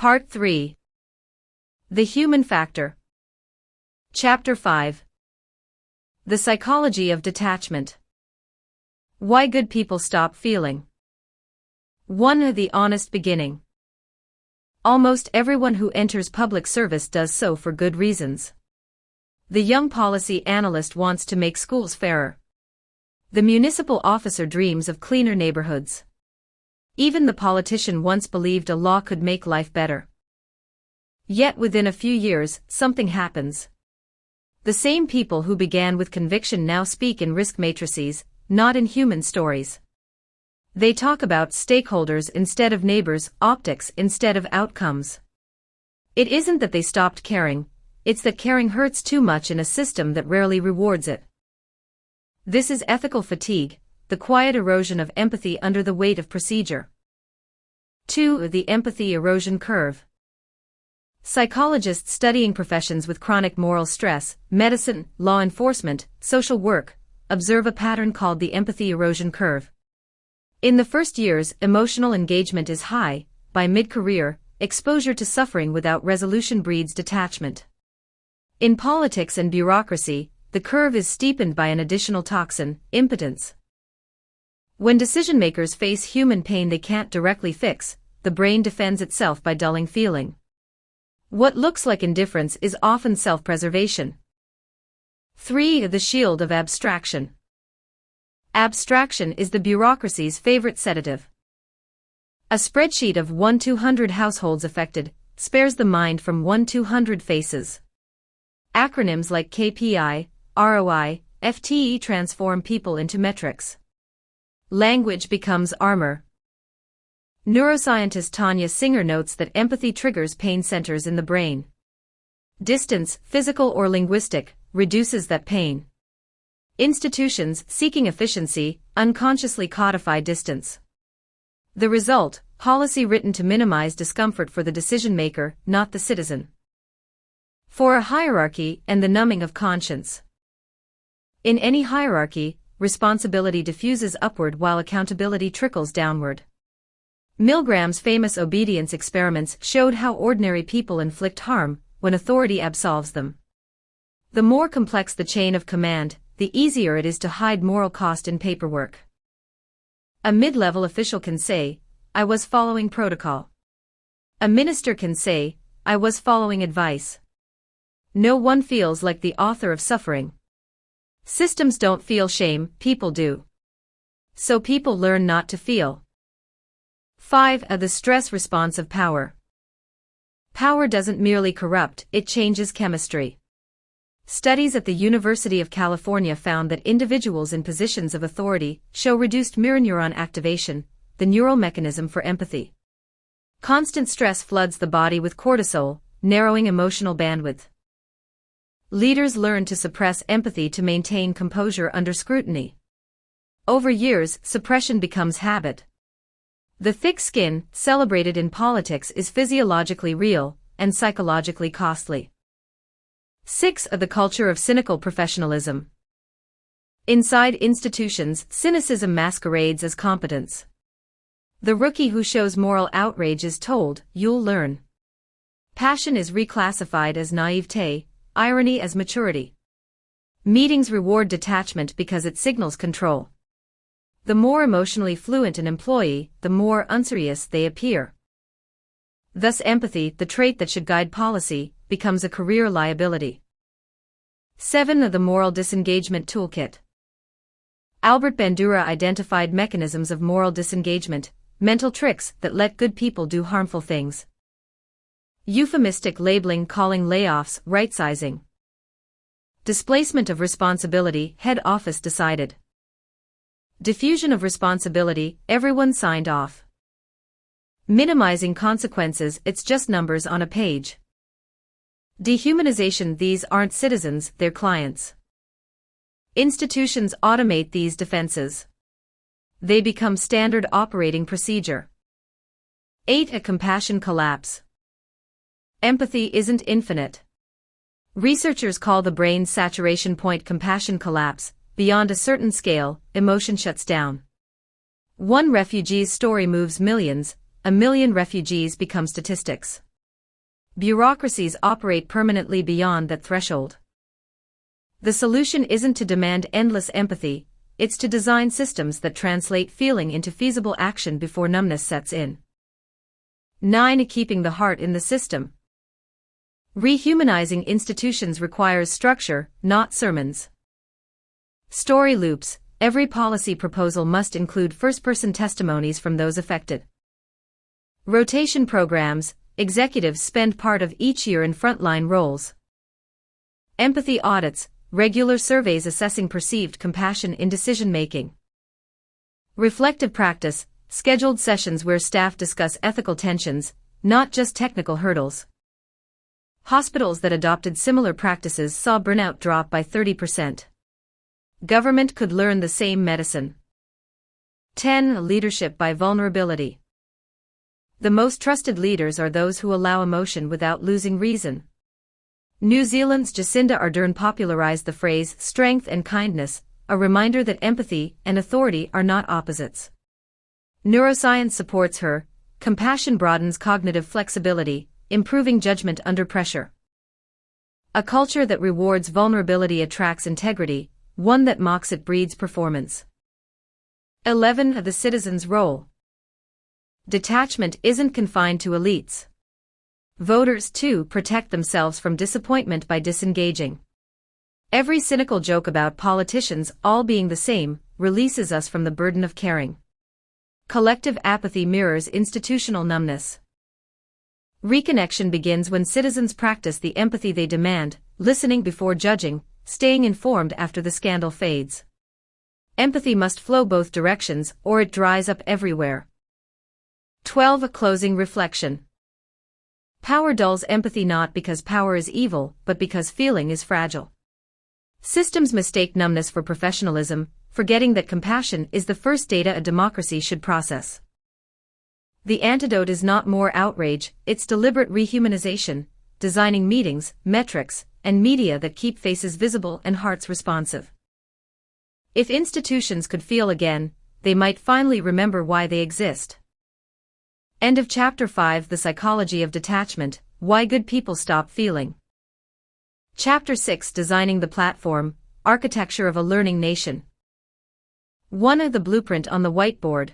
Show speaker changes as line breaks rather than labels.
Part 3. The Human Factor. Chapter 5. The Psychology of Detachment. Why good people stop feeling. 1. The honest beginning. Almost everyone who enters public service does so for good reasons. The young policy analyst wants to make schools fairer. The municipal officer dreams of cleaner neighborhoods. Even the politician once believed a law could make life better. Yet within a few years, something happens. The same people who began with conviction now speak in risk matrices, not in human stories. They talk about stakeholders instead of neighbors, optics instead of outcomes. It isn't that they stopped caring, it's that caring hurts too much in a system that rarely rewards it. This is ethical fatigue, the quiet erosion of empathy under the weight of procedure. 2. The empathy erosion curve. Psychologists studying professions with chronic moral stress, medicine, law enforcement, social work, observe a pattern called the empathy erosion curve. In the first years, emotional engagement is high. By mid-career, exposure to suffering without resolution breeds detachment. In politics and bureaucracy, the curve is steepened by an additional toxin, impotence. When decision-makers face human pain they can't directly fix, the brain defends itself by dulling feeling. What looks like indifference is often self-preservation. 3. The shield of abstraction. Abstraction is the bureaucracy's favorite sedative. A spreadsheet of 1-200 households affected spares the mind from 1-200 faces. Acronyms like KPI, ROI, FTE transform people into metrics. Language becomes armor. Neuroscientist Tanya Singer notes that empathy triggers pain centers in the brain. Distance, physical or linguistic, reduces that pain. Institutions seeking efficiency unconsciously codify distance. The result, policy written to minimize discomfort for the decision maker, not the citizen. 4. A hierarchy and the numbing of conscience. In any hierarchy, responsibility diffuses upward while accountability trickles downward. Milgram's famous obedience experiments showed how ordinary people inflict harm when authority absolves them. The more complex the chain of command, the easier it is to hide moral cost in paperwork. A mid-level official can say, "I was following protocol." A minister can say, "I was following advice." No one feels like the author of suffering. Systems don't feel shame, people do. So people learn not to feel. 5. The stress response of power. Power doesn't merely corrupt, it changes chemistry. Studies at the University of California found that individuals in positions of authority show reduced mirror neuron activation, the neural mechanism for empathy. Constant stress floods the body with cortisol, narrowing emotional bandwidth. Leaders learn to suppress empathy to maintain composure under scrutiny. Over years, suppression becomes habit. The thick skin, celebrated in politics, is physiologically real and psychologically costly. 6. The culture of cynical professionalism. Inside institutions, cynicism masquerades as competence. The rookie who shows moral outrage is told, "You'll learn." Passion is reclassified as naivete, irony as maturity. Meetings reward detachment because it signals control. The more emotionally fluent an employee, the more unserious they appear. Thus empathy, the trait that should guide policy, becomes a career liability. 7. The moral disengagement toolkit. Albert Bandura identified mechanisms of moral disengagement, mental tricks that let good people do harmful things. Euphemistic labeling, calling layoffs, right-sizing. Displacement of responsibility, head office decided. Diffusion of responsibility, everyone signed off. Minimizing consequences, it's just numbers on a page. Dehumanization, these aren't citizens, they're clients. Institutions automate these defenses. They become standard operating procedure. 8. A compassion collapse. Empathy isn't infinite. Researchers call the brain's saturation point compassion collapse. Beyond a certain scale, emotion shuts down. One refugee's story moves millions, a million refugees become statistics. Bureaucracies operate permanently beyond that threshold. The solution isn't to demand endless empathy, it's to design systems that translate feeling into feasible action before numbness sets in. 9. Keeping the heart in the system. Rehumanizing institutions requires structure, not sermons. Story loops. Every policy proposal must include first-person testimonies from those affected. Rotation programs. Executives spend part of each year in frontline roles. Empathy audits. Regular surveys assessing perceived compassion in decision-making. Reflective practice. Scheduled sessions where staff discuss ethical tensions, not just technical hurdles. Hospitals that adopted similar practices saw burnout drop by 30%. Government could learn the same medicine. 10. Leadership by vulnerability. The most trusted leaders are those who allow emotion without losing reason. New Zealand's Jacinda Ardern popularized the phrase strength and kindness, a reminder that empathy and authority are not opposites. Neuroscience supports her. Compassion broadens cognitive flexibility, improving judgment under pressure. A culture that rewards vulnerability attracts integrity, one that mocks it breeds performance. 11. The citizen's role. Detachment isn't confined to elites. Voters, too, protect themselves from disappointment by disengaging. Every cynical joke about politicians all being the same releases us from the burden of caring. Collective apathy mirrors institutional numbness. Reconnection begins when citizens practice the empathy they demand, listening before judging, staying informed after the scandal fades. Empathy must flow both directions or it dries up everywhere. 12. A closing reflection. Power dulls empathy not because power is evil, but because feeling is fragile. Systems mistake numbness for professionalism, forgetting that compassion is the first data a democracy should process. The antidote is not more outrage, it's deliberate rehumanization, designing meetings, metrics, and media that keep faces visible and hearts responsive. If institutions could feel again, they might finally remember why they exist. End of Chapter 5. The Psychology of Detachment, Why Good People Stop Feeling. Chapter 6. Designing the Platform, Architecture of a Learning Nation. 1. The blueprint on the whiteboard.